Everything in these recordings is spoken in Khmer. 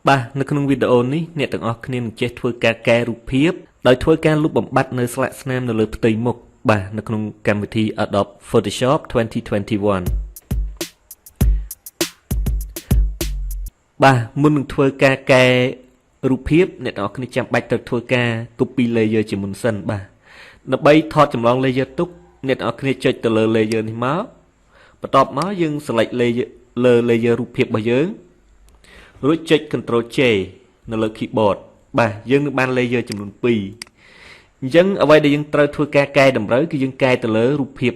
បាទនៅក្នុងវីដេអូនេះអ្នកទាំងអស់គ្នានឹងចេះធ្វើការកែរូបភាពដោយធ្វើការលុបបំបាត់នៅស្លាកស្នាមនៅលើផ្ទៃមុខបាទនៅក្នុងកម្មវិធី Adobe Photoshop 2021បាទមុននឹងធ្វើការកែរូបភាពអ្នកទាំងអស់គ្នាចាំបាច់ត្រូវធ្វើការ copy layer ជាមុនសិនបាទដើម្បីថតចម្លង layer ទុកអ្នកទាំងអស់គ្នាចុចទៅលើ layer នេះមកបន្ទាប់មកយើង select layer លើ layer រូបភាពរបស់យើងរួចចុច Ctrl J នៅលើ keyboard បាទយើងនឹងបាន layer ចំនួន2អញ្ចឹងអ្វីដែលយើងត្រូវធ្វើការកែតម្រូវគឺយើងកែទៅលើរូបភាព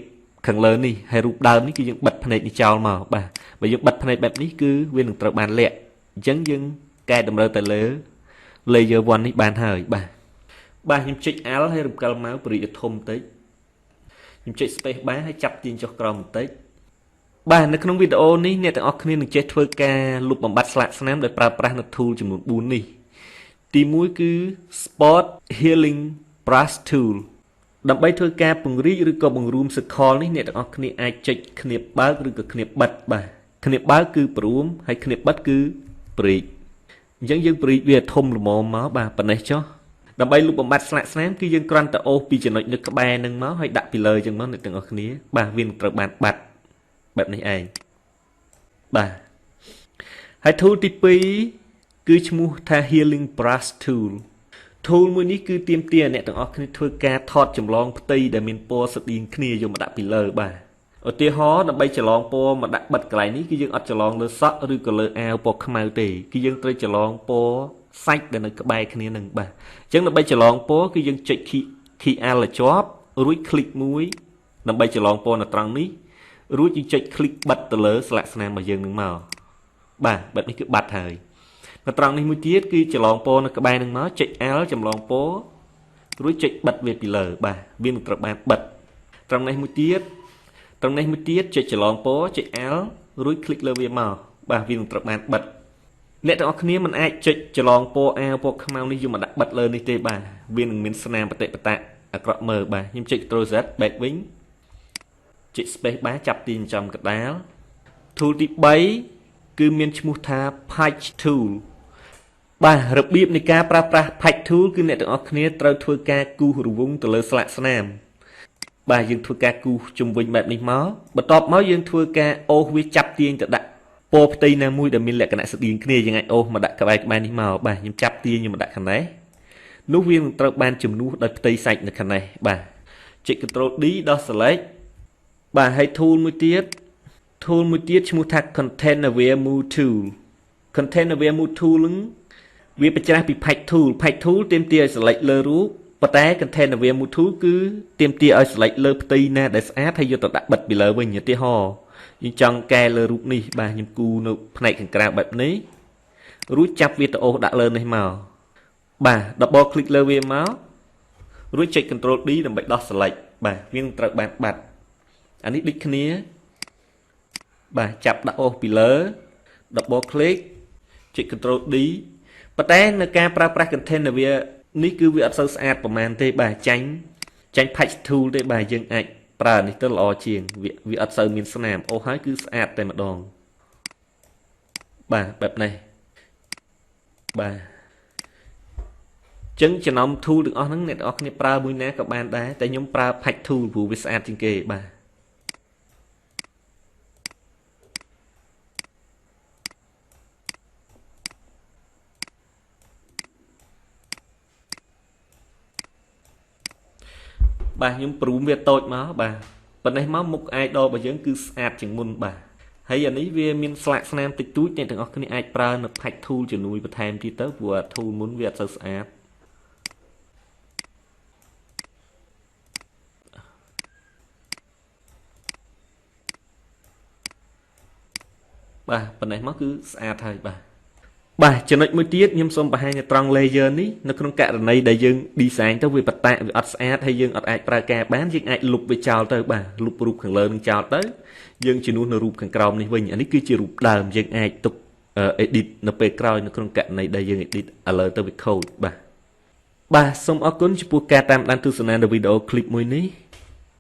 ខាងលើនេះហើយរូបដើមនេះគឺយើងបិទភ្នែកនេះចោលមកបាទបើយើងបិទភ្នែកបែបនេះគឺវានឹងត្រូវបានលាក់អញ្ចឹងយើងកែតម្រូវទៅលើ layer 1នេះបានហើយបាទខ្ញុំចុច Alt ហើយរំកិល mouse ព្រីឲ្យធំបន្តិចខ្ញុំចុច space bar ហើយចាប់ទាញចុះក្រោមបន្តិចបាទនៅក្នុងវីដេអូនេះអ្នកទាំងអស់គ្នានឹងចេះធ្វើការលុបបំបាត់ស្លាកស្នាមដោយប្រើប្រាស់នូវ tool ចំនួន4នេះទី1គឺ Spot Healing Brush Tool ដើម្បីធ្វើការពង្រីកឬក៏បង្រួម circle នេះអ្នកទាំងអស់គ្នាអាចចុចឃ្នាបបើកឬក៏ឃ្នាបបិទបាទឃ្នាបបើកគឺព្រមហើយឃ្នាបបិទគឺព្រីកអញ្ចឹងយើងព្រីកវាធំល្មមមកបាទប៉ុណ្ណេះចុះដើម្បីលុបបំបាត់ស្លាកស្នាមគឺយើងគ្រាន់តែអូសពីចំណុចនៅក្បែរនឹងមកហើយដាក់ពីលើអញ្ចឹងមកអ្នកទាំងអស់គ្នាបាទវានឹងត្រូវបានបាត់បែបនេះឯងបាទហើយ tool ទី2គឺឈ្មោះថា Healing Brush Tool មួយនេះគឺទាមទារអ្នកទាំងអស់គ្នាធ្វើការថតចម្លងផ្ទៃដែលមានពណ៌ស្តៀងគ្នាយកមកដាក់ពីលើបាទឧទាហរណ៍ដើម្បីចម្លងពណ៌មកដាក់បិទកន្លែងនេះគឺយើងអត់ចម្លងលើសក់ឬក៏លើអាវពណ៌ខ្មៅទេគឺយើងត្រូវចម្លងពណ៌សាច់ដែលនៅក្បែរគ្នានឹងបាទអញ្ចឹងដើម្បីចម្លងពណ៌គឺយើងចុច key Alt ឲ្យជាប់រួច click មួយដើម្បីចម្លងពណ៌នៅត្រង់នេះរួចយើងចុច click បិទទៅលើស្លាកស្នាមរបស់យើងនឹងមកបាទបែបនេះគឺបាត់ហើយនៅត្រង់នេះមួយទៀតគឺចម្លងពណ៌នៅក្បែរនឹងមកចុច Alt ចម្លងពណ៌រួចចុចបិទវាពីលើបាទវានឹងត្រូវបានបិទត្រង់នេះមួយទៀតចុចចម្លងពណ៌ចុច Alt រួច click លើវាមកបាទវានឹងត្រូវបានបិទអ្នកទាំងអស់គ្នាមិនអាចចុចចម្លងពណ៌អាវពណ៌ខ្មៅនេះយកមកដាក់បិទលើនេះទេបាទវានឹងមានស្នាមបតិបតៈអាក្រក់មើលបាទខ្ញុំចុច Ctrl Z back វិញចុច space bar ចាប់ទាញចំកណ្ដាល tool ទី3គឺមានឈ្មោះថា patch tool បាទរបៀបនៃការប្រើប្រាស់ patch tool គឺអ្នកទាំងអស់គ្នាត្រូវធ្វើការគូសរង្វង់ទៅលើស្លាកស្នាមបាទយើងធ្វើការគូសជុំវិញបែបនេះមកបន្ទាប់មកយើងធ្វើការអូសវាចាប់ទាញទៅដាក់ពណ៌ផ្ទៃណាមួយដែលមានលក្ខណៈស្តៀងគ្នាយើងអាចអូសមកដាក់ក្បែរនេះមកបាទខ្ញុំចាប់ទាញយកមកដាក់ខាងនេះនោះវានឹងត្រូវបានជំនួសដោយផ្ទៃសាច់នៅខាងនេះបាទចុច Ctrl D ដោះ select បាទហើយ tool មួយទៀតឈ្មោះថា Container Move Tool នឹងវាបញ្ច្រាស់ពី patch tool ទាមទារឲ្យ select លើរូបប៉ុន្តែ Container Move Tool គឺទាមទារឲ្យ select លើផ្ទៃណាដែលស្អាតហើយយកទៅដាក់បិទពីលើវិញឧទាហរណ៍យើងចង់កែលើរូបនេះបាទខ្ញុំគូនៅផ្នែកខាងក្រៅបែបនេះរួចចាប់វាទៅអូសដាក់លើនេះមកបាទ double click លើវាមករួចចុច Ctrl D ដើម្បីដោះ select បាទវានឹងត្រូវបានបាត់អានេះដូចគ្នាបាទចាប់ដាក់អូសពីលើ double click ចុច Ctrl D ប៉ុន្តែនៅការប្រើប្រាស់ container វានេះគឺវាអត់សូវស្អាតប្រហែលទេបាទចាញ់ patch tool ទេបាទយើងអាចប្រើនេះទៅល្អជាងវាអត់សូវមានស្នាមអូសហើយគឺស្អាតតែម្ដងបាទបែបនេះបាទចឹងចំណោម tool ទាំងអស់ហ្នឹងអ្នកទាំងអស់គ្នាប្រើមួយណាក៏បានដែរតែខ្ញុំប្រើ patch tool ព្រោះវាស្អាតជាងគេបាទខ្ញុំព្រមវាតូចមកបាទប៉ុណ្ណេះមកមុខ idol របស់យើងគឺស្អាតជាងមុនបាទហើយអានេះវាមានស្លាកស្នាមតិចតួចអ្នកទាំងអស់គ្នាអាចប្រើនៅ patch tool ជំនួយបន្ថែមទៀតទៅព្រោះ tool មុនវាអត់សូវស្អាតបាទប៉ុណ្ណេះមកគឺស្អាតហើយបាទចំណុចមួយទៀតខ្ញុំសូមបង្ហាញនៅត្រង់ layer នេះនៅក្នុងករណីដែលយើង design ទៅវាបតាវាអត់ស្អាតហើយយើងអត់អាចប្រើការបានយើងអាចលុបវាចោលទៅបាទលុបរូបខាងលើនឹងចោលទៅយើងជំនួសនៅរូបខាងក្រោមនេះវិញអានេះគឺជារូបដើមយើងអាចទុក edit នៅពេលក្រោយនៅក្នុងករណីដែលយើង edit ឥឡូវទៅវាខូចបាទសូមអរគុណចំពោះការតាមដានទស្សនានៅវីដេអូ clip មួយនេះ